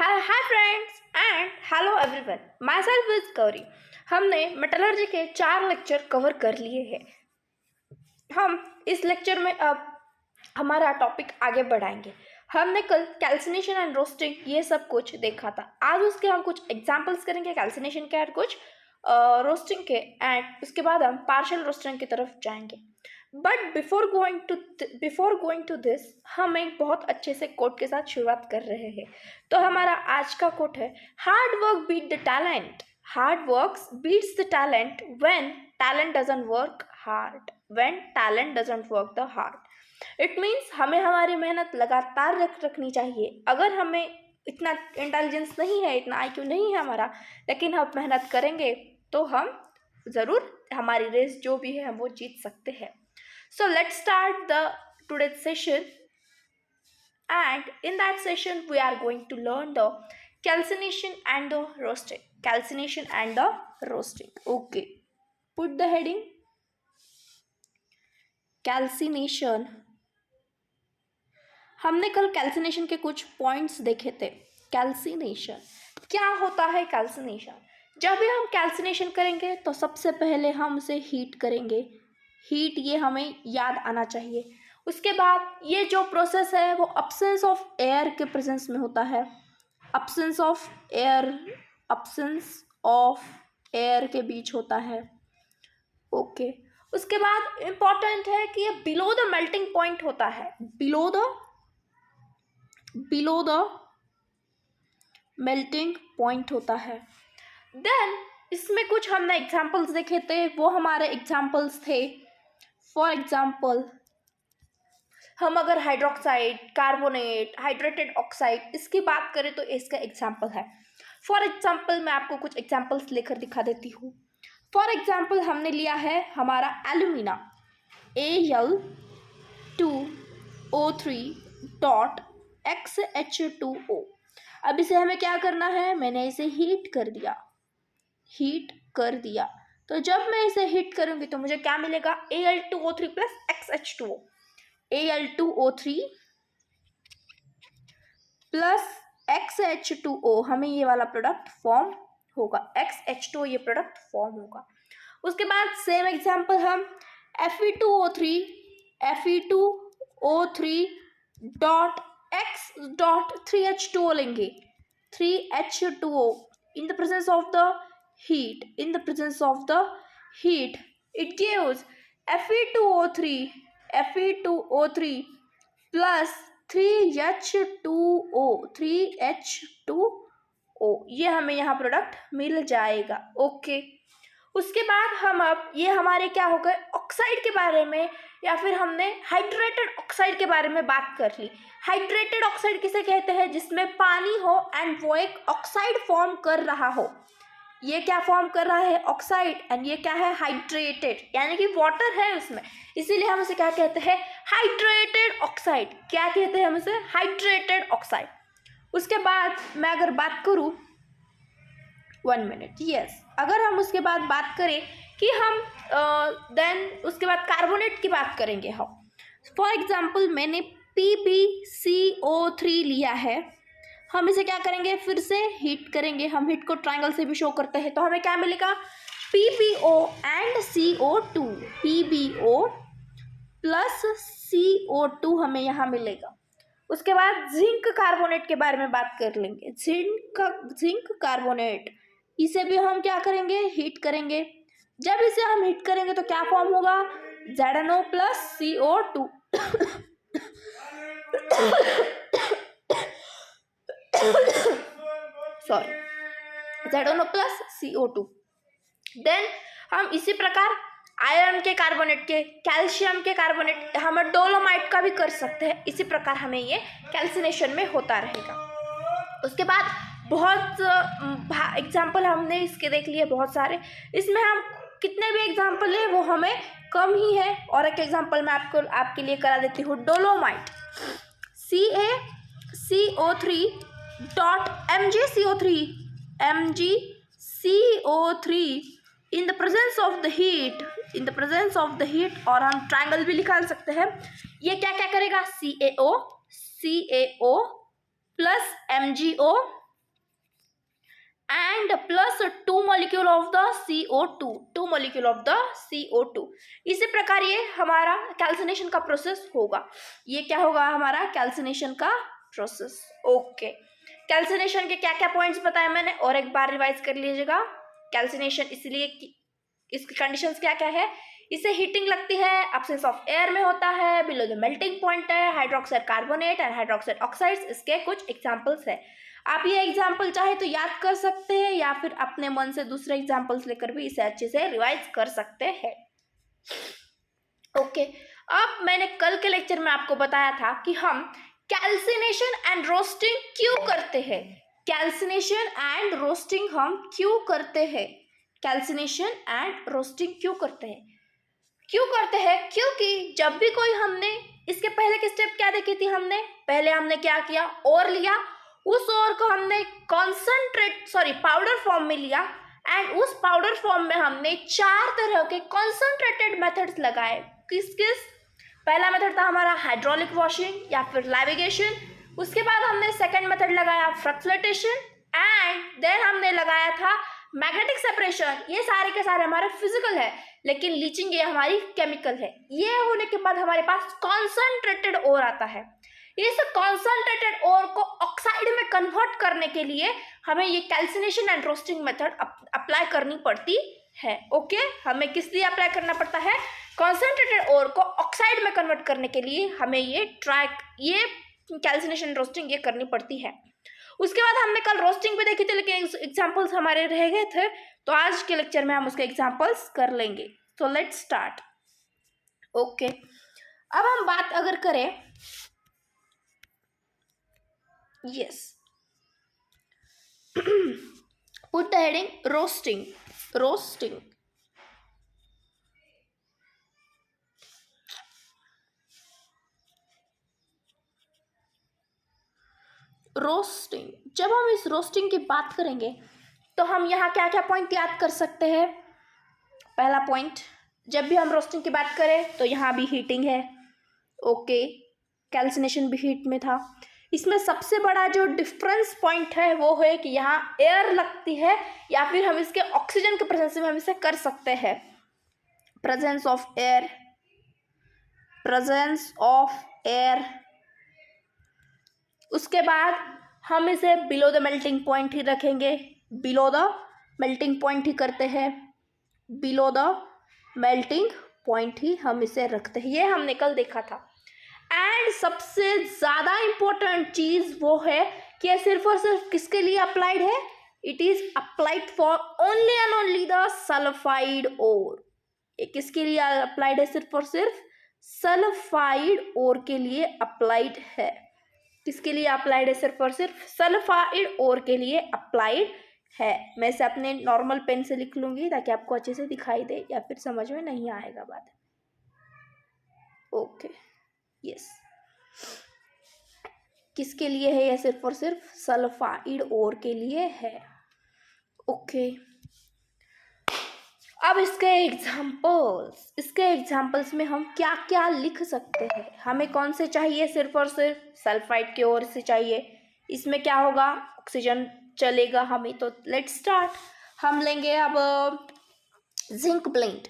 Hi friends and hello everyone, my self is Gauri. हमने metallurgy के 4 lecture cover कर लिए हैं। हम इस लेक्चर में अब हमारा टॉपिक आगे बढ़ाएंगे। हमने कल कैल्सिनेशन एंड रोस्टिंग ये सब कुछ देखा था। आज उसके हम कुछ एग्जांपल्स करेंगे कैल्सिनेशन के और कुछ रोस्टिंग के, एंड उसके बाद हम पार्शियल रोस्टिंग की तरफ जाएंगे। But before going to this हम एक बहुत अच्छे से कोट के साथ शुरुआत कर रहे हैं। तो हमारा आज का कोट है, hard work beat the talent, hard work beats the talent when talent doesn't work hard, when talent doesn't work the hard. It means हमें हमारी मेहनत लगातार रखनी चाहिए। अगर हमें इतना इंटेलिजेंस नहीं है, इतना IQ नहीं है हमारा, लेकिन हम मेहनत करेंगे तो हम ज़रूर हमारी रेस जो भी है हम वो जीत सकते हैं। So let's start the today's session, and in that session we are going to learn the calcination and the roasting. Calcination and the roasting. Okay, put the heading calcination. हमने कल कैल्सिनेशन के कुछ पॉइंट्स देखे थे। Calcination क्या होता है? Calcination, जब भी हम कैल्सिनेशन करेंगे तो सबसे पहले हम उसे हीट करेंगे। हीट, ये हमें याद आना चाहिए। उसके बाद ये जो प्रोसेस है वो अब्सेंस ऑफ एयर के प्रेजेंस में होता है। अब्सेंस ऑफ एयर के बीच होता है। ओके, उसके बाद इम्पॉर्टेंट है कि ये बिलो द मेल्टिंग पॉइंट होता है। बिलो द मेल्टिंग पॉइंट होता है। देन इसमें कुछ हमने एग्जाम्पल्स देखे थे, वो हमारे एग्जाम्पल्स थे। फॉर एग्जाम्पल, हम अगर हाइड्रोक्साइड, कार्बोनेट, हाइड्रेटेड ऑक्साइड इसकी बात करें तो इसका एग्जाम्पल है। फॉर एग्जाम्पल मैं आपको कुछ एग्जाम्पल्स लेकर दिखा देती हूँ। फॉर एग्जाम्पल हमने लिया है हमारा एल्यूमिना, Al2O3.XH2O। अब इसे हमें क्या करना है? मैंने इसे हीट कर दिया। तो जब मैं इसे हीट करूंगी तो मुझे क्या मिलेगा? Al2O3 plus XH2O। Al2O3 plus XH2O, हमें ये वाला प्रोडक्ट फॉर्म होगा। XH2O ये प्रोडक्ट फॉर्म होगा। उसके बाद सेम एग्जांपल हम Fe2O3 लेंगे। 3H2O in the presence of the heat, it gives Fe2O3 plus 3H2O, ये हमें यहाँ प्रोडक्ट मिल जाएगा। ओके, उसके बाद हम अब ये हमारे क्या हो गए? ऑक्साइड के बारे में, या फिर हमने हाइड्रेटेड ऑक्साइड के बारे में बात कर ली। हाइड्रेटेड ऑक्साइड किसे कहते हैं? जिसमें पानी हो एंड वो एक ऑक्साइड फॉर्म कर रहा हो। ये क्या फॉर्म कर रहा है? ऑक्साइड। एंड ये क्या है? हाइड्रेटेड, यानी कि वाटर है उसमें, इसीलिए हम उसे क्या कहते हैं? Hydrated oxide. क्या कहते हैं हम उसे? Hydrated oxide. उसके बाद मैं अगर बात करूँ 1 मिनट, यस, अगर हम उसके बाद बात करें कि हम देन उसके बाद कार्बोनेट की बात करेंगे हम। फॉर एग्जाम्पल मैंने PbCO3 लिया है। हम इसे क्या करेंगे? फिर से हीट करेंगे। हम हीट को ट्रायंगल से भी शो करते हैं, तो हमें क्या मिलेगा? PbO and CO2, PbO plus CO2 हमें यहाँ मिलेगा। उसके बाद जिंक कार्बोनेट के बारे में बात कर लेंगे। जिंक कार्बोनेट, इसे भी हम क्या करेंगे? हीट करेंगे। जब इसे हम हीट करेंगे तो क्या फॉर्म होगा? ZnO plus CO2 sorry, ZnO plus CO2। Then हम इसी प्रकार आयरन के कार्बोनेट के, कैल्शियम के कार्बोनेट, हम डोलोमाइट का भी कर सकते हैं। इसी प्रकार हमें ये कैल्सिनेशन में होता रहेगा। उसके बाद बहुत एग्जाम्पल हमने इसके देख लिए बहुत सारे। इसमें हम कितने भी एग्जाम्पल है वो हमें कम ही है। और एक एग्जाम्पल मैं आपके लिए करा देती हूँ। Dolomite, MgCO3 in the presence of the heat, और हम ट्रायंगल भी निकाल सकते हैं। ये क्या क्या करेगा? CaO plus MgO and plus 2 molecule of the CO2, 2 molecule of the CO2। इसी प्रकार ये हमारा कैल्सिनेशन का प्रोसेस होगा। ये क्या होगा हमारा कैल्सिनेशन का प्रोसेस। ओके, कैल्सिनेशन के क्या क्या पॉइंट्स बताए मैंने और एक बार रिवाइज कर लीजिएगा। कैल्सिनेशन इसलिए कि इसकी कंडीशंस क्या क्या है, इसे हीटिंग लगती है, एब्सेंस ऑफ एयर में होता है, बिलो द मेल्टिंग पॉइंट है, hydroxide carbonate and hydroxide oxides इसके कुछ एग्जांपल्स है। आप ये एग्जांपल चाहे तो याद कर सकते हैं या फिर अपने मन से दूसरे एग्जांपल्स लेकर भी इसे अच्छे से रिवाइज कर सकते हैं। ओके, अब मैंने कल के लेक्चर में आपको बताया था कि हम कैल्सिनेशन एंड रोस्टिंग क्यों करते हैं। कैल्सिनेशन एंड रोस्टिंग हम क्यों करते हैं, कैल्सिनेशन एंड रोस्टिंग क्यों करते हैं, क्योंकि जब भी कोई हमने इसके पहले की स्टेप क्या देखी थी, पहले हमने क्या किया, ओर लिया, उस ओर को हमने पाउडर फॉर्म में लिया एंड उस पाउडर फॉर्म में हमने 4 तरह के कॉन्सेंट्रेटेड मेथड्स लगाए। किस किस, पहला मेथड था हमारा हाइड्रोलिक वॉशिंग या फिर लैविगेशन, उसके बाद हमने सेकंड मेथड लगाया फ्रक्सुलेटेशन एंड देन हमने लगाया था मैग्नेटिक सेपरेशन। ये सारे के सारे हमारे फिजिकल है, लेकिन लीचिंग ये हमारी केमिकल है। ये होने के बाद हमारे पास कॉन्सेंट्रेटेड ओर आता है। इस कॉन्सेंट्रेटेड ओर को ऑक्साइड में कन्वर्ट करने के लिए हमें ये calcination and roasting method apply करनी पड़ती है। ओके, हमें किस लिए अप्लाई करना पड़ता है, कॉन्सेंट्रेटेड ओर को ऑक्साइड में कन्वर्ट करने के लिए हमें ये कैल्सिनेशन रोस्टिंग ये करनी पड़ती है। उसके बाद हमने कल रोस्टिंग भी देखी थी, लेकिन एग्जांपल्स हमारे रह गए थे, तो आज के लेक्चर में हम उसके एग्जांपल्स कर लेंगे। तो लेट्स स्टार्ट। ओके, अब हम बात अगर करें, yes, put the heading roasting. Roasting, जब हम इस रोस्टिंग की बात करेंगे तो हम यहाँ क्या क्या पॉइंट याद कर सकते हैं। पहला पॉइंट, जब भी हम रोस्टिंग की बात करें तो यहाँ भी हीटिंग है। ओके, कैल्सिनेशन भी हीट में था। इसमें सबसे बड़ा जो डिफरेंस पॉइंट है वो है कि यहाँ एयर लगती है या फिर हम इसके ऑक्सीजन के प्रेजेंस में हम इसे कर सकते हैं। Presence of air. उसके बाद हम इसे बिलो द मेल्टिंग पॉइंट ही रखेंगे, बिलो द मेल्टिंग पॉइंट ही करते हैं, बिलो द मेल्टिंग पॉइंट ही हम इसे रखते हैं। ये हमने कल देखा था। एंड सबसे ज़्यादा इम्पोर्टेंट चीज़ वो है कि यह सिर्फ और सिर्फ किसके लिए अप्लाइड है, it is applied for only and only the sulphide ore. ये किसके लिए अप्लाइड है, सिर्फ और सिर्फ सल्फाइड ओर के लिए अप्लाइड है। किसके लिए अप्लाइड है, सिर्फ और सिर्फ सल्फाइड ओर के लिए अप्लाइड है। मैं इसे अपने नॉर्मल पेन से लिख लूँगी ताकि आपको अच्छे से दिखाई दे, या फिर समझ में नहीं आएगा बात। ओके, यस, किसके लिए है, यह सिर्फ और सिर्फ सल्फाइड ओर के लिए है। ओके, अब इसके एग्जाम्पल्स में हम क्या क्या लिख सकते हैं। हमें कौन से चाहिए, सिर्फ और सिर्फ सल्फाइड की ओर से चाहिए। इसमें क्या होगा, ऑक्सीजन चलेगा हमें। तो लेट्स स्टार्ट। हम लेंगे अब जिंक ब्लेंड।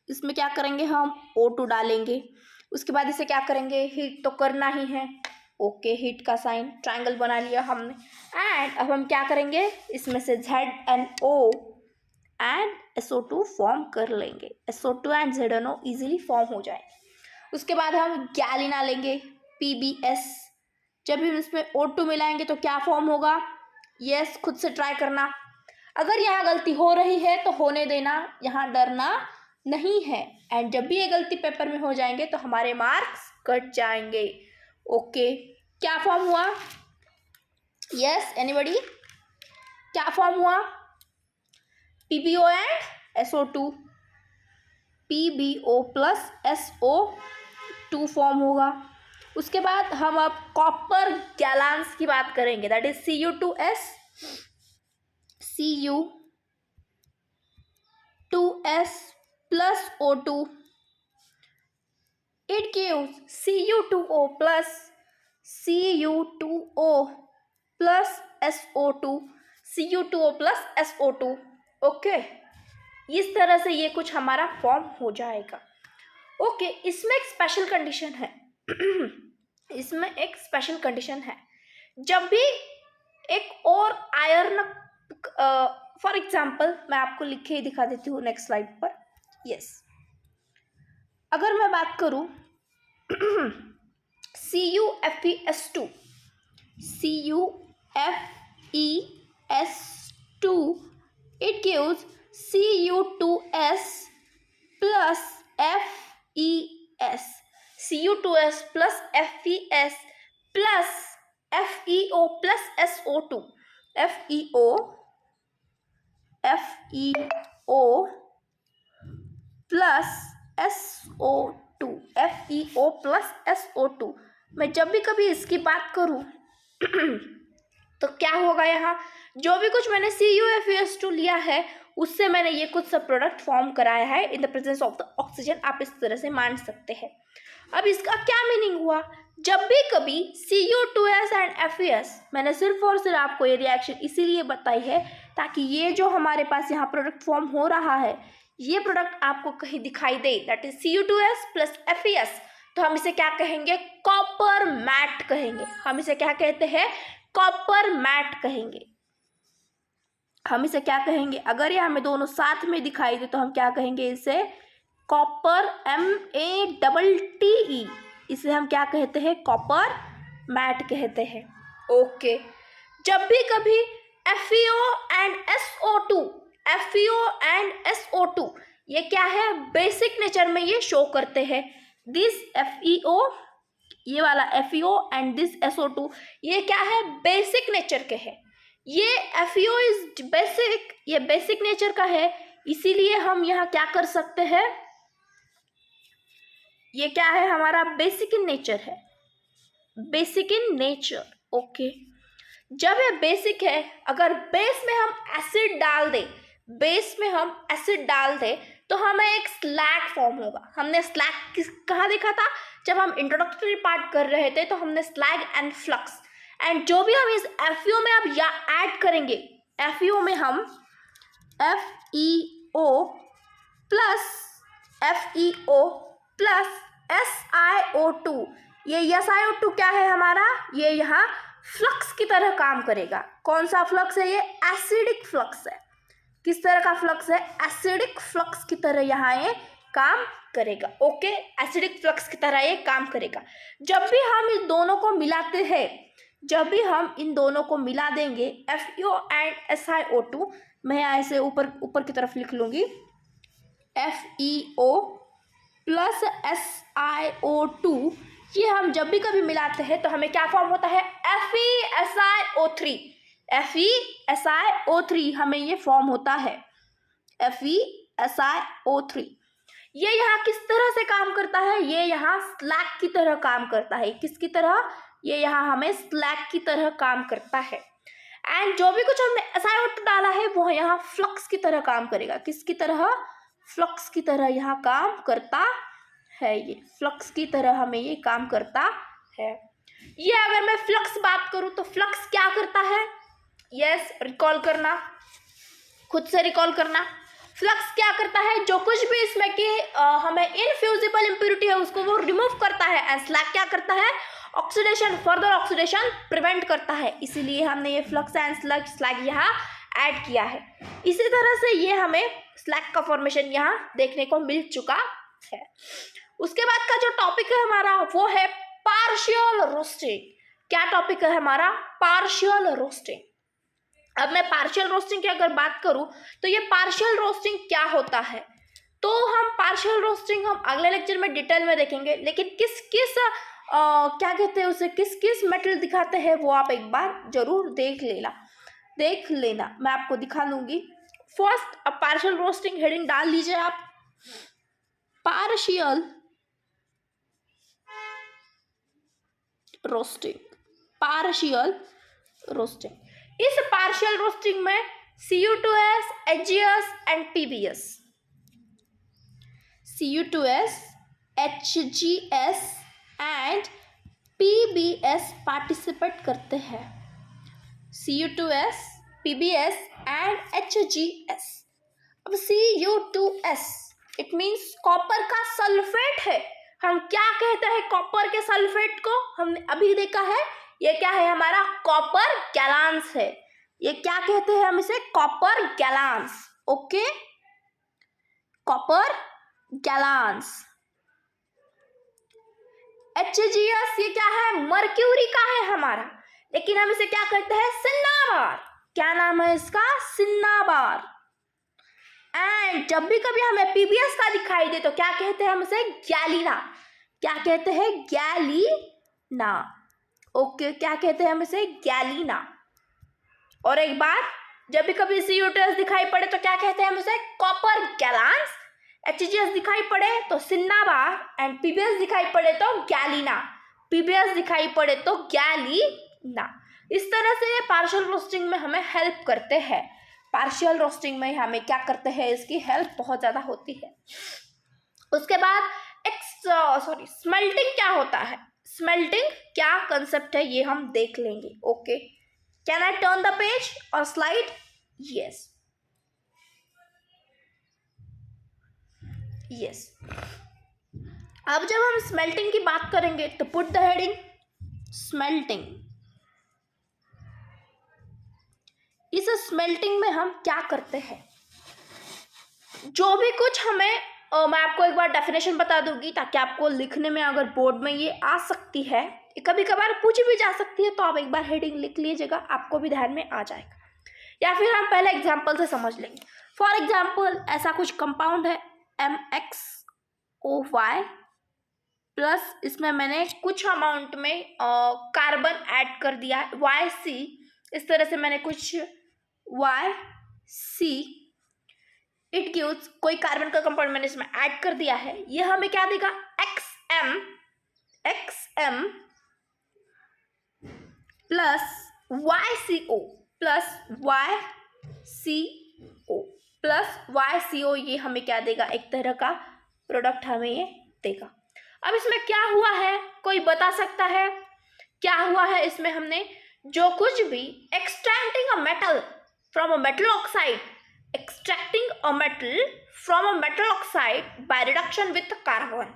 इसमें क्या करेंगे, हम O2 डालेंगे। उसके बाद इसे क्या करेंगे, हीट तो करना ही है। ओके, हीट का साइन ट्रायंगल बना लिया हमने। एंड अब हम क्या करेंगे, इसमें से ZNO एंड SO2 फॉर्म कर लेंगे। SO2 and ZNO easily form हो जाएंगे। उसके बाद हम गैलिना लेंगे, PbS। जब भी हम इसमें O2 मिलाएंगे तो क्या फॉर्म होगा, यस, खुद से ट्राई करना। अगर यहाँ गलती हो रही है तो होने देना, यहाँ डरना नहीं है। एंड जब भी ये गलती पेपर में हो जाएंगे तो हमारे मार्क्स कट जाएंगे। ओके, क्या फॉर्म हुआ, यस, एनीबॉडी, क्या फॉर्म हुआ, PbO and SO2, PbO plus SO2 form होगा। उसके बाद हम अब कॉपर गैलांस की बात करेंगे, that is Cu2S plus O2, it gives Cu2O plus SO2, Cu2O plus SO2। Okay, इस तरह से ये कुछ हमारा फॉर्म हो जाएगा। ओके, इसमें एक स्पेशल कंडीशन है इसमें एक स्पेशल कंडीशन है। जब भी एक और आयरन, फॉर एग्जाम्पल मैं आपको लिख के ही दिखा देती हूँ नेक्स्ट स्लाइड पर। यस, अगर मैं बात करूँ CuFeS2, it gives Cu2S plus FeS, Cu2S plus FeS plus FeO plus SO2, FeO plus SO2, FeO plus SO2। मैं जब भी कभी इसकी बात करूं तो क्या होगा, यहाँ जो भी कुछ मैंने CuFeS2 लिया है उससे मैंने ये कुछ सब प्रोडक्ट फॉर्म कराया है in the presence of the oxygen. आप इस तरह से मान सकते हैं। अब इसका क्या मीनिंग हुआ, जब भी कभी Cu2S एंड FeS, मैंने सिर्फ और सिर्फ आपको ये रिएक्शन इसीलिए बताई है ताकि ये जो हमारे पास यहाँ प्रोडक्ट फॉर्म हो रहा है ये प्रोडक्ट आपको कहीं दिखाई दे, that is Cu2S plus FeS, तो हम इसे क्या कहेंगे, कॉपर मैट कहेंगे। हम इसे क्या कहते हैं, कॉपर मैट कहेंगे। हम इसे क्या कहेंगे, अगर ये हमें दोनों साथ में दिखाई दे तो हम क्या कहेंगे, इसे कॉपर MATTE, इसे हम क्या कहते हैं, कॉपर मैट कहते हैं। ओके, जब भी कभी FeO एंड SO2 ये क्या है, बेसिक नेचर में ये शो करते हैं। दिस FeO, ये वाला FeO एंड दिस SO2 ये क्या है, बेसिक नेचर के है। ये FeO इज बेसिक, ये बेसिक नेचर का है, इसीलिए हम यहाँ क्या कर सकते हैं, ये क्या है, हमारा बेसिक इन नेचर है, बेसिक इन नेचर। ओके, जब ये बेसिक है, अगर बेस में हम एसिड डाल दें, बेस में हम एसिड डाल दें तो हमें एक स्लैग फॉर्म होगा। हमने स्लैग कहाँ देखा था, जब हम इंट्रोडक्टरी पार्ट कर रहे थे तो हमने स्लैग एंड फ्लक्स, एंड जो भी हम इस FeO में अब या ऐड करेंगे, FeO में हम FeO प्लस SiO2, ये SiO2 क्या है हमारा, ये यहाँ फ्लक्स की तरह काम करेगा। कौन सा फ्लक्स है, ये एसिडिक फ्लक्स है। किस तरह का फ्लक्स है, एसिडिक फ्लक्स की तरह यहाँ ये काम करेगा। ओके, एसिडिक फ्लक्स की तरह ये काम करेगा। जब भी हम इन दोनों को मिलाते हैं, जब भी हम इन दोनों को मिला देंगे FeO एंड SiO2, मैं यहाँ इसे ऊपर की तरफ लिख लूँगी, FeO प्लस SiO2, ये हम जब भी कभी मिलाते हैं तो हमें क्या फॉर्म होता है, FeSiO3, FeSiO3 हमें ये फॉर्म होता है, FeSiO3। ये यहाँ किस तरह से काम करता है, ये यहाँ स्लैग की तरह काम करता है। किसकी तरह, ये यहाँ हमें स्लैग की तरह काम करता है। एंड जो भी कुछ हमने SiO2 डाला है वो यहाँ फ्लक्स की तरह काम करेगा। किसकी तरह, फ्लक्स की तरह यहाँ काम करता है। ये फ्लक्स की तरह हमें ये काम करता है। ये अगर मैं फ्लक्स बात करूँ तो फ्लक्स क्या करता है, यस, रिकॉल करना, खुद से रिकॉल करना। फ्लक्स क्या करता है, जो कुछ भी इसमें की हमें इनफ्यूजिबल इम्प्योरिटी है उसको वो रिमूव करता है। एंड स्लैग क्या करता है, ऑक्सीडेशन, फर्दर ऑक्सीडेशन प्रिवेंट करता है। इसीलिए हमने ये फ्लक्स एंड स्लैग यहाँ ऐड किया है। इसी तरह से ये हमें स्लैग का फॉर्मेशन यहाँ देखने को मिल चुका है। उसके बाद का जो टॉपिक है हमारा वो है पार्शियल रोस्टिंग। क्या टॉपिक है हमारा, पार्शियल रोस्टिंग। अब मैं पार्शियल रोस्टिंग की अगर बात करूं तो ये पार्शियल रोस्टिंग क्या होता है, तो हम पार्शियल रोस्टिंग हम अगले लेक्चर में डिटेल में देखेंगे। लेकिन किस किस क्या कहते हैं उसे, किस किस मेटल दिखाते हैं वो आप एक बार जरूर देख लेना, मैं आपको दिखा लूँगी। फर्स्ट, अब पार्शियल रोस्टिंग हेडिंग डाल लीजिए आप, पार्शियल रोस्टिंग, पार्शियल रोस्टिंग। इस पार्शियल रोस्टिंग में Cu2S, HGS and PBS, Cu2S, HGS and PBS participate करते हैं। Cu2s, PbS and HgS। अब Cu2s इट मीन्स कॉपर का सल्फेट है। हम क्या कहते हैं कॉपर के सल्फेट को? हमने अभी देखा है, ये क्या है हमारा कॉपर गैलांस है। ये क्या कहते हैं हम इसे? Copper glance. Okay, copper glance. HgS ये क्या है? मर्क्यूरी का है हमारा, लेकिन हम इसे क्या कहते हैं? सिन्नाबार। क्या नाम है इसका? सिन्नाबार। एंड जब भी कभी हमें PbS का दिखाई दे तो क्या कहते हैं हम इसे? गैलीना। क्या कहते हैं? गैलीना। ओके, क्या कहते हैं हम इसे? गैलीना। और एक बार, जब भी कभी Cu2s दिखाई पड़े तो क्या कहते हैं हम इसे? Copper glance. HgS दिखाई पड़े तो सिन्नाबार एंड PbS दिखाई पड़े तो गैलीना। PbS दिखाई पड़े तो गैलीना। इस तरह से ये पार्शियल रोस्टिंग में हमें हेल्प करते हैं। पार्शियल रोस्टिंग में हमें क्या करते हैं? इसकी हेल्प बहुत ज़्यादा होती है। उसके बाद स्मेल्टिंग क्या होता है? स्मेल्टिंग क्या कंसेप्ट है ये हम देख लेंगे। Okay, can I turn the page और स्लाइड? Yes yes. अब जब हम स्मेल्टिंग की बात करेंगे तो पुट द हेडिंग स्मेल्टिंग। इस स्मेल्टिंग में हम क्या करते हैं? जो भी कुछ हमें मैं आपको एक बार डेफिनेशन बता दूंगी ताकि आपको लिखने में, अगर बोर्ड में ये आ सकती है, कभी कभार पूछी भी जा सकती है, तो आप एक बार हेडिंग लिख लीजिएगा, आपको भी ध्यान में आ जाएगा। या फिर हम पहले एग्जाम्पल से समझ लेंगे। फॉर एग्जाम्पल, ऐसा कुछ कंपाउंड है MxOY प्लस इसमें मैंने कुछ अमाउंट में कार्बन ऐड कर दिया है YC। इस तरह से मैंने कुछ YC इट गिव्स, कोई कार्बन का कंपाउंड मैंने इसमें ऐड कर दिया है। ये हमें क्या देगा? XM plus YCO plus YCO plus YCO, ये हमें क्या देगा? एक तरह का प्रोडक्ट हमें ये देगा। अब इसमें क्या हुआ है, कोई बता सकता है क्या हुआ है इसमें? हमने जो कुछ भी extracting a metal from a metal oxide, extracting a metal from a metal oxide by reduction with carbon।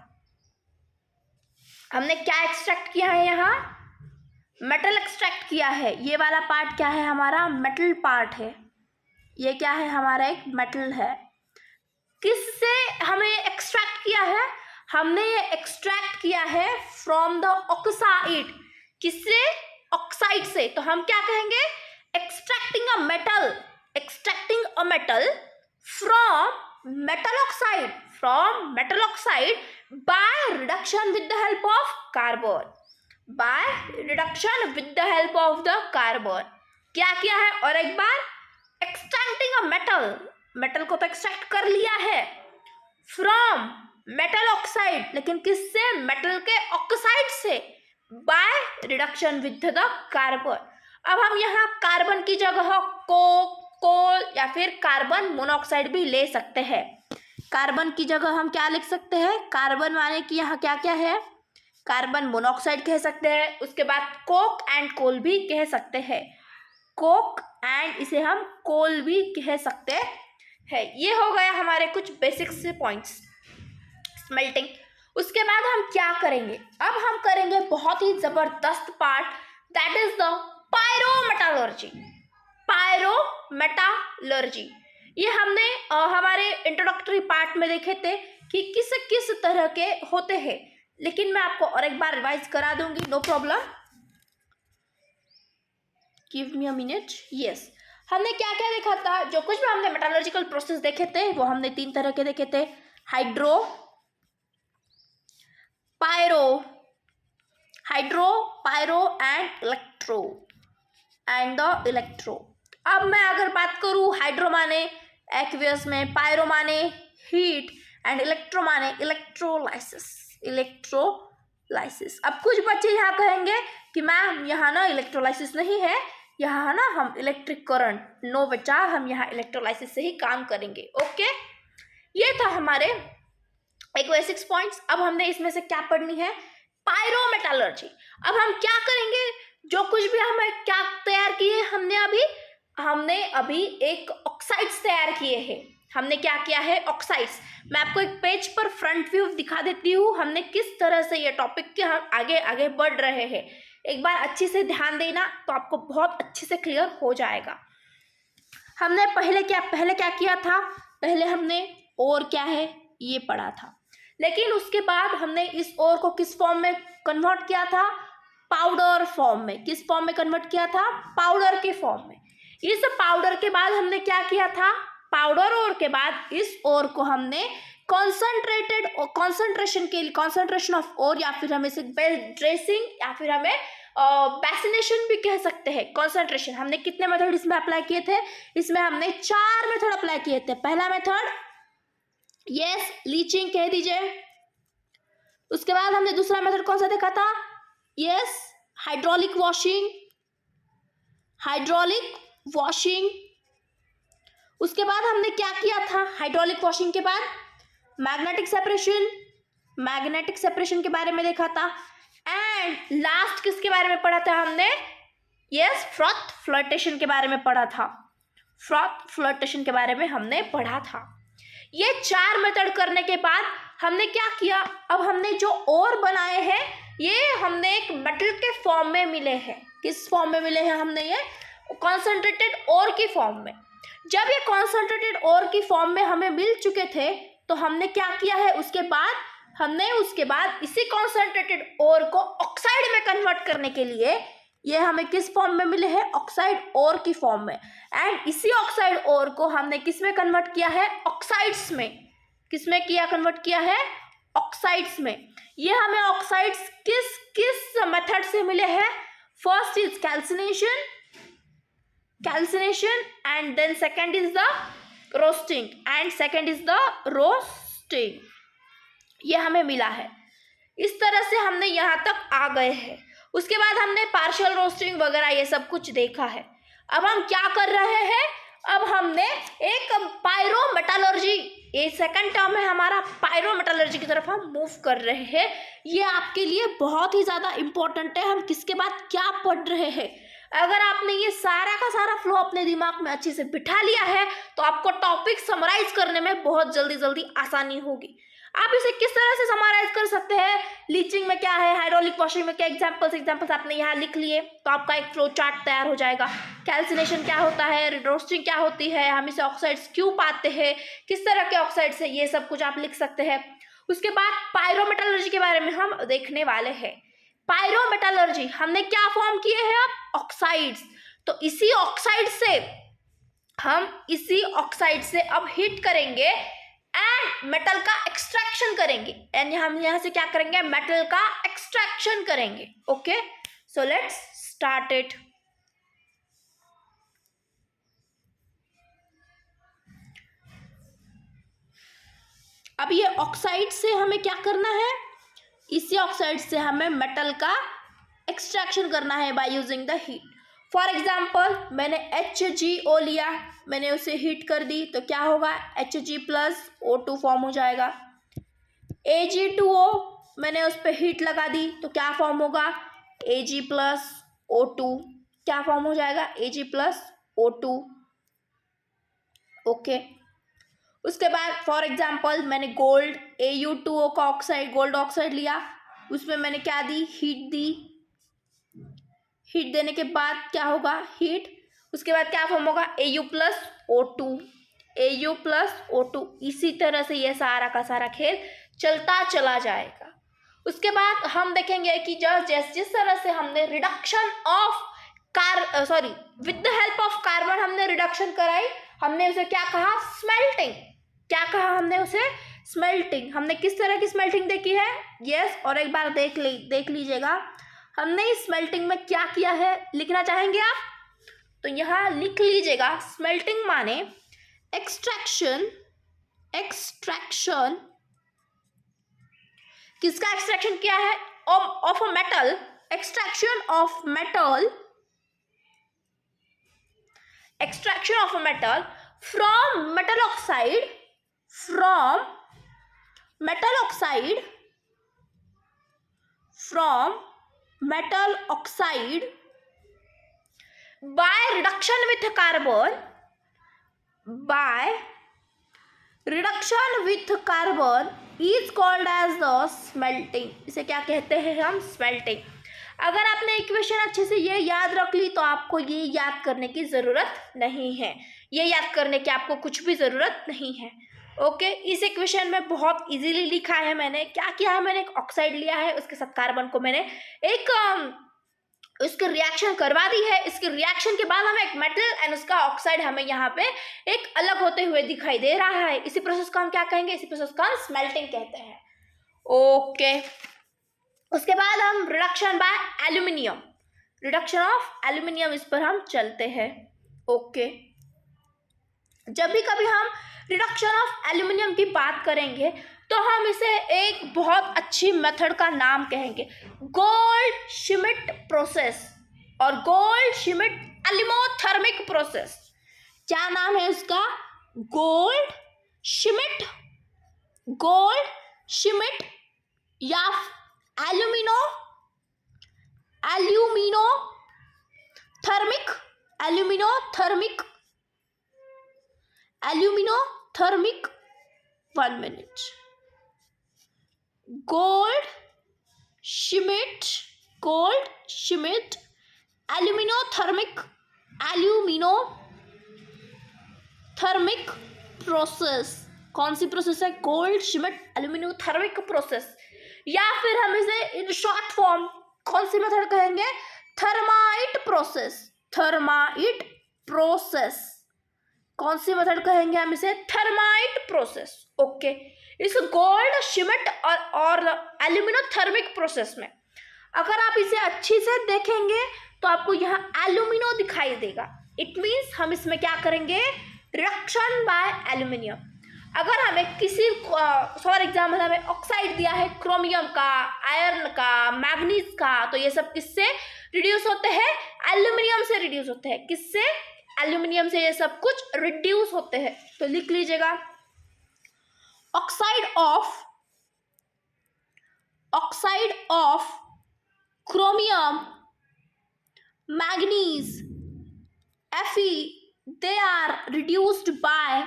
हमने क्या एक्सट्रैक्ट किया है? यहाँ मेटल एक्सट्रैक्ट किया है। ये वाला पार्ट क्या है हमारा? मेटल पार्ट है। ये क्या है हमारा? एक मेटल है। किससे हमें एक्सट्रैक्ट किया है? हमने ये एक्सट्रैक्ट किया है फ्रॉम द ऑक्साइड। किससे? ऑक्साइड से। तो हम क्या कहेंगे? Extracting a metal, extracting a metal from metal oxide by reduction with the help of carbon, by reduction with the help of the carbon। क्या किया है? और एक बार, extracting a metal को तो एक्सट्रैक्ट कर लिया है from metal oxide, लेकिन किससे? मेटल के ऑक्साइड से, by reduction with the carbon। अब हम यहाँ कार्बन की जगह कोल या फिर कार्बन मोनोऑक्साइड भी ले सकते हैं। कार्बन की जगह हम क्या लिख सकते हैं? कार्बन माने कि यहाँ क्या क्या है? कार्बन मोनोऑक्साइड कह सकते हैं। उसके बाद कोक एंड कोल भी कह सकते हैं। कोक एंड इसे हम कोल भी कह सकते हैं। ये हो गया हमारे कुछ बेसिक से पॉइंट्स स्मेल्टिंग। उसके बाद हम क्या करेंगे? अब हम करेंगे बहुत ही जबरदस्त पार्ट, दैट इज द पायरोमेटालर्जी। पायरोमेटालर्जी ये हमने हमारे इंट्रोडक्टरी पार्ट में देखे थे कि किस किस तरह के होते हैं, लेकिन मैं आपको और एक बार रिवाइज करा दूंगी, no problem. Give me a minute. Yes, हमने क्या क्या देखा था? जो कुछ भी हमने मेटालर्जिकल प्रोसेस देखे थे वो हमने 3 तरह के देखे थे, हाइड्रो, पायरो एंड इलेक्ट्रो। अब मैं अगर बात करूं, हाइड्रो माने एक्वियस में, पायरो माने हीट एंड इलेक्ट्रो माने इलेक्ट्रोलाइसिस। अब कुछ बच्चे यहाँ कहेंगे कि मैम यहाँ ना इलेक्ट्रोलाइसिस नहीं है, यहाँ ना हम इलेक्ट्रिक करंट। नो बच्चा, हम यहाँ इलेक्ट्रोलाइसिस से ही काम करेंगे। ओके, ये था हमारे एक बेसिक्स पॉइंट्स। अब हमने इसमें से क्या पढ़नी है? पायरोमेटालर्जी। अब हम क्या करेंगे? जो कुछ भी हमें क्या तैयार किए हमने अभी एक ऑक्साइड्स तैयार किए हैं। हमने क्या किया है, ऑक्साइड्स। मैं आपको एक पेज पर फ्रंट व्यू दिखा देती हूँ हमने किस तरह से ये टॉपिक के हम आगे आगे बढ़ रहे हैं। एक बार अच्छे से ध्यान देना तो आपको बहुत अच्छे से क्लियर हो जाएगा। हमने पहले क्या किया था, पहले हमने और क्या है ये पढ़ा था, लेकिन उसके बाद हमने इस और को किस फॉर्म में कन्वर्ट किया था, पाउडर फॉर्म में। किस फॉर्म में कन्वर्ट किया था, पाउडर के फॉर्म में। इस पाउडर के बाद हमने क्या किया था, पाउडर और के बाद इस और को हमने कॉन्सेंट्रेटेड और कॉन्सेंट्रेशन ऑफ और, या फिर हमें इसे ड्रेसिंग या फिर हमें पैसिनेशन भी कह सकते हैं। कॉन्सेंट्रेशन हमने कितने मेथड इसमें अप्लाई किए थे, इसमें हमने 4 मेथड अप्लाई किए थे। पहला मेथड यस लीचिंग कह दीजिए। उसके बाद हमने दूसरा मेथड कौन सा देखा था, यस हाइड्रोलिक वॉशिंग। उसके बाद हमने क्या किया था, हाइड्रोलिक वॉशिंग के बाद मैग्नेटिक सेपरेशन के बारे में देखा था। एंड लास्ट किसके बारे में पढ़ा था हमने, यस फ्रॉथ फ्लोटेशन के बारे में पढ़ा था। हमने पढ़ा था। ये 4 मेथड करने के बाद हमने क्या किया, अब हमने जो और बनाए हैं ये हमने एक मेटल के फॉर्म में मिले हैं। किस फॉर्म में मिले हैं हमने, ये कॉन्सेंट्रेटेड और की फॉर्म में। जब ये कॉन्सेंट्रेटेड और की फॉर्म में हमें मिल चुके थे तो हमने क्या किया है, उसके बाद इसी कॉन्सेंट्रेटेड और को ऑक्साइड में कन्वर्ट करने के लिए ये हमें किस फॉर्म में मिले हैं, ऑक्साइड और की फॉर्म में। एंड इसी ऑक्साइड और को हमने किस में कन्वर्ट किया है, ऑक्साइड्स में। किस में कन्वर्ट किया है, ऑक्साइड्स में। ये हमें ऑक्साइड्स किस मेथड से मिले हैं, first is calcination and then second is the roasting ये हमें मिला है। इस तरह से हमने यहाँ तक आ गए हैं। उसके बाद हमने पार्शियल रोस्टिंग वगैरह ये सब कुछ देखा है। अब हम क्या कर रहे हैं, अब हमने एक पायरोमेटलर्जी, ये सेकंड टर्म है हमारा, पायरोमेटलर्जी की तरफ हम मूव कर रहे हैं। ये आपके लिए बहुत ही ज़्यादा इम्पोर्टेंट है, हम किसके बाद क्या पढ़ रहे हैं। अगर आपने ये सारा का सारा फ्लो अपने दिमाग में अच्छे से बिठा लिया है तो आपको टॉपिक समराइज करने में बहुत जल्दी आसानी होगी। आप इसे किस तरह से समराइज कर सकते हैं, लीचिंग में क्या है, हाइड्रोलिक वॉशिंग में क्या एग्जांपल्स आपने यहाँ लिख लिए तो आपका एक फ्लो चार्ट तैयार हो जाएगा। कैल्सिनेशन क्या होता है, रोस्टिंग क्या होती है, हम इसे ऑक्साइड्स क्यों पाते हैं, किस तरह के ऑक्साइड्स है, ये सब कुछ आप लिख सकते हैं। उसके बाद पायरोमेटलर्जी के बारे में हम देखने वाले हैं। पायरोमेटलर्जी हमने क्या फॉर्म किए हैं, अब ऑक्साइड्स। तो इसी ऑक्साइड से अब हीट करेंगे एंड मेटल का एक्सट्रैक्शन करेंगे। एंड हम यहाँ से क्या करेंगे, मेटल का एक्सट्रैक्शन करेंगे। Okay, so let's start it. अब ये ऑक्साइड से हमें क्या करना है, इसी ऑक्साइड से हमें मेटल का एक्सट्रैक्शन करना है by using the heat. For example मैंने HgO लिया, मैंने उसे हीट कर दी तो क्या होगा, Hg+O2 फॉर्म हो जाएगा। Ag2O मैंने उस पर हीट लगा दी तो क्या फॉर्म होगा, Ag+O2 क्या फॉर्म हो जाएगा, Ag+O2। ओके, उसके बाद फॉर एग्जाम्पल मैंने गोल्ड Au2O का ऑक्साइड, गोल्ड ऑक्साइड लिया, उसमें मैंने क्या दी, हीट दी। हीट देने के बाद क्या होगा, हीट, उसके बाद क्या फॉर्म होगा, Au+O2। इसी तरह से ये सारा का सारा खेल चलता चला जाएगा। उसके बाद हम देखेंगे कि जिस तरह से हमने reduction of with the help of carbon हमने रिडक्शन कराई, हमने उसे क्या कहा, स्मेल्टिंग। क्या कहा हमने उसे, स्मेल्टिंग। हमने किस तरह की स्मेल्टिंग देखी है, यस, और एक बार देख लीजिएगा हमने इस स्मेल्टिंग में क्या किया है, लिखना चाहेंगे आप तो यहाँ लिख लीजिएगा। स्मेल्टिंग माने एक्सट्रैक्शन किसका एक्सट्रैक्शन किया है, of a metal, extraction of metal from metal oxide by reduction with carbon, by reduction with carbon is called as the smelting. इसे क्या कहते हैं हम? स्मेल्टिंग। अगर आपने इक्वेशन अच्छे से ये याद रख ली तो आपको ये याद करने की ज़रूरत नहीं है, ये याद करने की आपको कुछ भी ज़रूरत नहीं है। ओके, इस इक्वेशन में बहुत इजीली लिखा है मैंने। क्या किया है? मैंने एक ऑक्साइड लिया है, उसके साथ कार्बन को मैंने एक उसकी रिएक्शन करवा दी है। इसके रिएक्शन के बाद हमें एक मेटल एंड उसका ऑक्साइड हमें यहाँ पे एक अलग होते हुए दिखाई दे रहा है। इसी प्रोसेस को हम क्या कहेंगे? इसी प्रोसेस को हम स्मेल्टिंग कहते हैं। ओके, उसके बाद हम reduction by aluminium, reduction of aluminium, इस पर हम चलते हैं। ओके, जब भी कभी हम रिडक्शन ऑफ एल्यूमिनियम की बात करेंगे तो हम इसे एक बहुत अच्छी मेथड का नाम कहेंगे, गोल्ड श्मिट प्रोसेस और गोल्ड श्मिट एल्यूमोथर्मिक प्रोसेस। क्या नाम है उसका? गोल्ड श्मिट या aluminothermic 1 minute, Goldschmidt aluminothermic process. कौन सी प्रोसेस है? Goldschmidt aluminothermic process. या फिर हम इसे इन शॉर्ट फॉर्म कौन सी मेथड कहेंगे? Thermite process. कौन सी मेथड कहेंगे हम इसे? Thermite process. ओके, इस गोल्ड श्मिट और एल्यूमिनोथर्मिक प्रोसेस में अगर आप इसे अच्छी से देखेंगे तो आपको यहाँ एल्यूमिनो दिखाई देगा। इट मीन्स हम इसमें क्या करेंगे? Reduction by aluminium. अगर हमें किसी फॉर एग्जाम्पल हमें ऑक्साइड दिया है क्रोमियम का, आयरन का, मैग्नीज का, तो ये सब किससे रिड्यूस होते हैं? एल्यूमिनियम से रिड्यूस होते हैं। किससे? एल्यूमिनियम से ये सब कुछ रिड्यूस होते हैं। तो लिख लीजिएगा, oxide of chromium, manganese, Fe, they are reduced by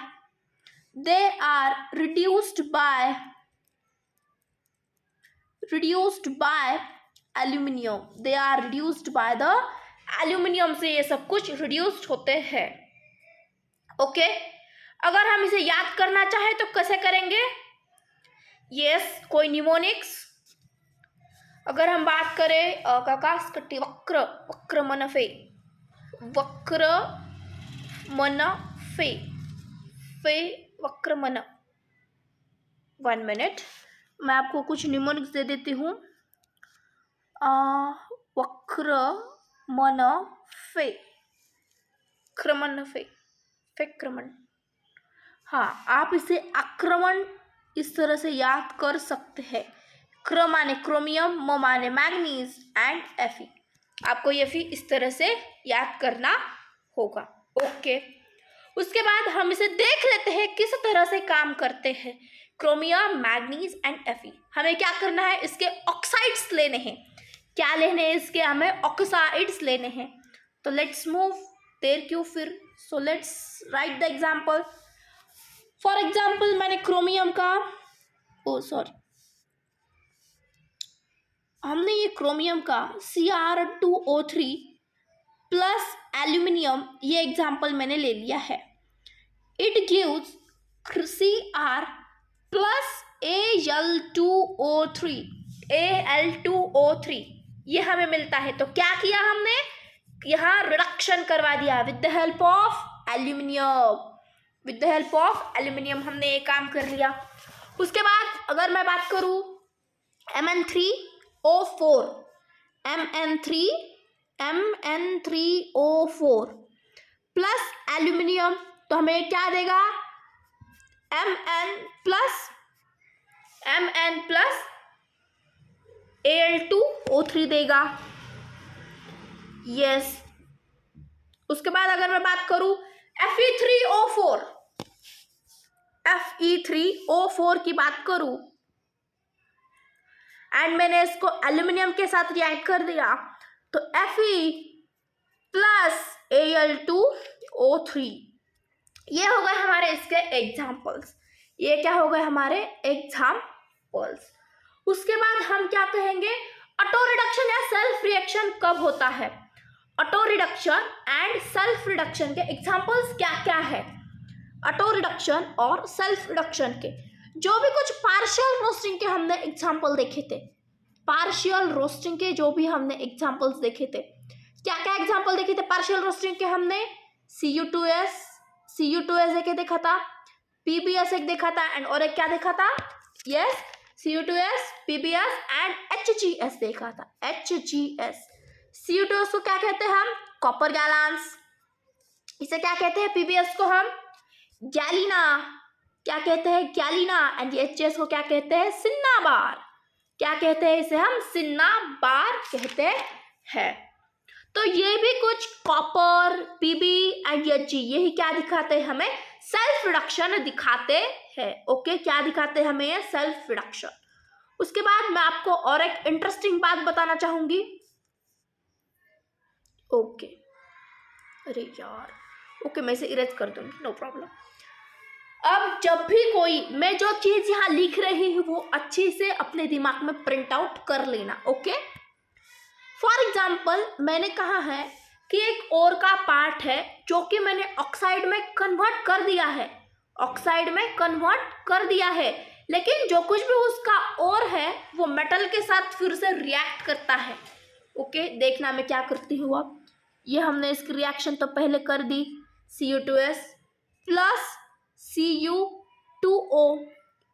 aluminium. They are reduced by the aluminium से ये सब कुछ reduced होते हैं। ओके, अगर हम इसे याद करना चाहें तो कैसे करेंगे? यस, कोई निमोनिक्स। अगर हम बात करें काकास्कटी वक्रमनफे वक्रमन 1 minute, मैं आपको कुछ निमोनिक्स दे देती हूँ। क्रमन। हाँ, आप इसे आक्रमण इस तरह से याद कर सकते हैं। क्र माने क्रोमियम, म माने मैग्नीज एंड Fe। आपको ये फी इस तरह से याद करना होगा। ओके, उसके बाद हम इसे देख लेते हैं किस तरह से काम करते हैं। Chromium, manganese and Fe। हमें क्या करना है? इसके ऑक्साइड्स लेने हैं। क्या लेने हैं इसके? हमें ऑक्साइड्स लेने हैं। तो लेट्स मूव, देर क्यों फिर। So let's write the example. For example मैंने क्रोमियम का हमने ये क्रोमियम का Cr2O3 प्लस एल्यूमिनियम, ये एग्जाम्पल मैंने ले लिया है। It gives Cr plus Al2O3 ये हमें मिलता है। तो क्या किया हमने? यहाँ रिडक्शन करवा दिया with the help of aluminium. हमने ये काम कर लिया। उसके बाद अगर मैं बात करूँ MN3O4 प्लस एल्यूमिनियम, तो हमें क्या देगा? Mn प्लस Al2O3 देगा। यस, उसके बाद अगर मैं बात करूं Fe3O4 की बात करूं एंड मैंने इसको एल्यूमिनियम के साथ रिएक्ट कर दिया, तो Fe प्लस Cl2O3। ये हो गए हमारे इसके एग्जाम्पल्स। ये क्या हो गए हमारे एग्जाम्पल्स। उसके बाद हम क्या कहेंगे, ऑटो रिडक्शन या सेल्फ रिएक्शन कब होता है। Auto reduction and self reduction के एग्जाम्पल्स क्या क्या है। ऑटो रिडक्शन और सेल्फ रिडक्शन के जो भी कुछ पार्शियल रोस्टिंग के हमने एग्जाम्पल देखे थे, पार्शियल रोस्टिंग के जो भी हमने एग्जाम्पल्स देखे थे, क्या क्या एग्जाम्पल देखे थे पार्शियल रोस्टिंग के हमने। Cu2s एक देखा था, PbS एक देखा था, एंड और एक क्या देखा था, yes Cu2s, PbS and HgS देखा था, HgS। Cu2s को क्या कहते हैं हम, कॉपर गैलांस। इसे क्या कहते हैं, PbS को हम गैलीना, क्या कहते हैं गैलीना, एंड HgS को क्या कहते हैं, सिन्नाबार। क्या कहते हैं इसे हम, सिन्नाबार कहते हैं। तो ये भी कुछ कॉपर, Pb एंड Hg यही क्या दिखाते हैं हमें, सेल्फ रिडक्शन दिखाते हैं। ओके, क्या दिखाते हैं हमें ये, सेल्फ रिडक्शन। उसके बाद मैं आपको और एक इंटरेस्टिंग बात बताना चाहूंगी। ओके, अरे यार, ओके मैं इसे इरेज कर दूंगी, नो प्रॉब्लम। अब जब भी कोई, मैं जो चीज यहाँ लिख रही हूँ वो अच्छे से अपने दिमाग में प्रिंट आउट कर लेना। ओके, फॉर एग्जाम्पल मैंने कहा है कि एक ओर का पार्ट है जो कि मैंने ऑक्साइड में कन्वर्ट कर दिया है, ऑक्साइड में कन्वर्ट कर दिया है, लेकिन जो कुछ भी उसका ओर है वो मेटल के साथ फिर से रिएक्ट करता है। ओके, देखना मैं क्या करती हूँ। अब ये हमने इसकी रिएक्शन तो पहले कर दी, Cu2s plus Cu2O,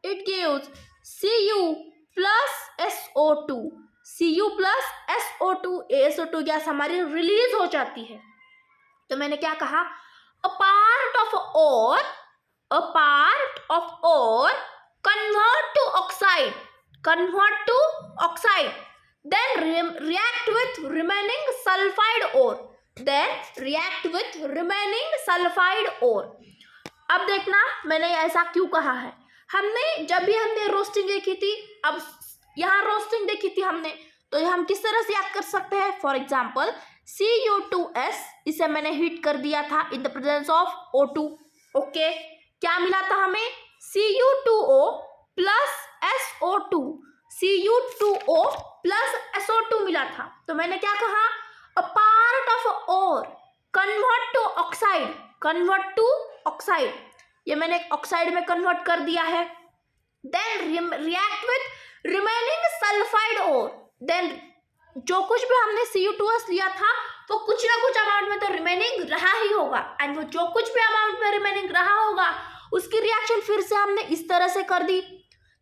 it gives Cu plus SO2, Cu plus SO2, SO2 gas हमारी रिलीज हो जाती है। तो मैंने क्या कहा, a part of ore convert to oxide, then react with remaining sulfide ore, अब देखना मैंने ऐसा क्यों कहा है। जब भी हमने रोस्टिंग देखी थी, अब यहाँ रोस्टिंग देखी थी हमने, तो हम किस तरह से याद कर सकते हैं। फॉर एग्जाम्पल Cu2s, इसे मैंने हीट कर दिया था in the presence of O2। Okay, क्या मिला था हमें, Cu2O plus SO2, Cu2O plus SO2 मिला था। तो मैंने क्या कहा, a part of ore convert to oxide, ये मैंने ऑक्साइड में कन्वर्ट कर दिया है। Then react with remaining sulphide ore, then जो कुछ भी हमने Cu2s लिया था वो कुछ ना कुछ अमाउंट में तो रिमेनिंग रहा ही होगा, एंड वो जो कुछ भी अमाउंट में रिमेनिंग रहा होगा उसकी रिएक्शन फिर से हमने इस तरह से कर दी।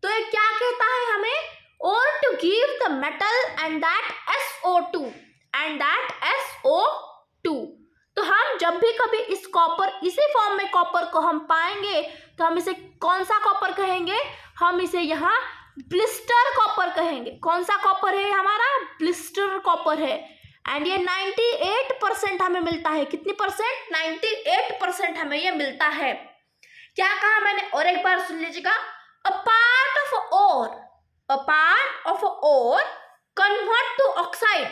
तो ये क्या कहता है हमें, ore to give the metal and that SO2। तो हम जब भी कभी इस कॉपर, इसी फॉर्म में कॉपर को हम पाएंगे तो हम इसे कौन सा कॉपर कहेंगे, हम इसे यहाँ ब्लिस्टर कॉपर कहेंगे। कौन सा कॉपर है हमारा, ब्लिस्टर कॉपर है। एंड ये 98% हमें मिलता है, कितनी परसेंट, 98% हमें ये मिलता है। क्या कहा मैंने, और एक बार सुन लीजिएगा, a part of ore convert to oxide,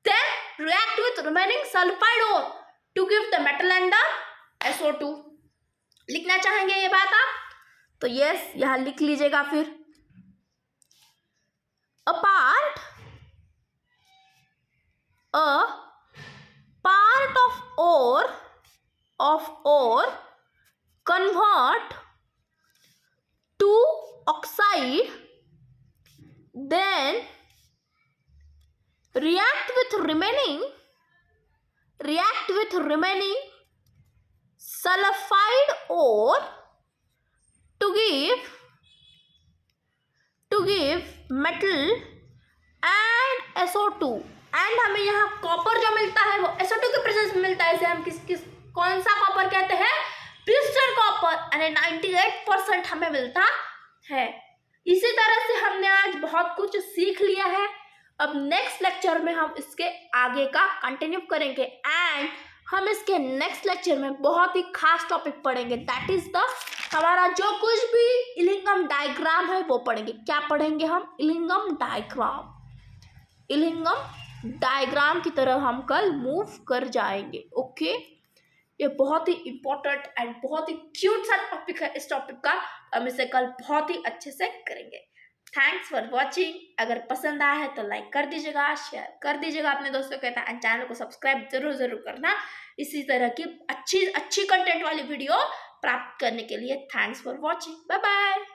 then react with remaining sulphide ore to give the metal and the SO2। लिखना चाहेंगे ये बात आप, तो यस यहां लिख लीजिएगा फिर, a part of ore convert to oxide, then react with remaining sulfide ore to give metal and SO2। And हमें यहाँ कॉपर जो मिलता है वो SO2 के प्रेजेंस में मिलता है, इसे हम कौन सा कॉपर कहते हैं, ब्लिस्टर कॉपर, यानी 98% हमें मिलता है। इसी तरह से हमने आज बहुत कुछ सीख लिया है। अब नेक्स्ट लेक्चर में हम इसके आगे का कंटिन्यू करेंगे, एंड हम इसके नेक्स्ट लेक्चर में बहुत ही खास टॉपिक पढ़ेंगे, दैट इज द हमारा जो कुछ भी इलिंगम डायग्राम है वो पढ़ेंगे। क्या पढ़ेंगे हम, इलिंगम डायग्राम की तरह हम कल मूव कर जाएंगे। ओके। ये बहुत ही इम्पोर्टेंट एंड बहुत ही क्यूट सा टॉपिक है। इस टॉपिक का हम इसे कल बहुत ही अच्छे से करेंगे। Thanks for watching. अगर पसंद आया है तो लाइक कर दीजिएगा, शेयर कर दीजिएगा अपने दोस्तों के साथ, एंड चैनल को सब्सक्राइब जरूर करना इसी तरह की अच्छी कंटेंट वाली वीडियो प्राप्त करने के लिए। Thanks for watching. Bye bye.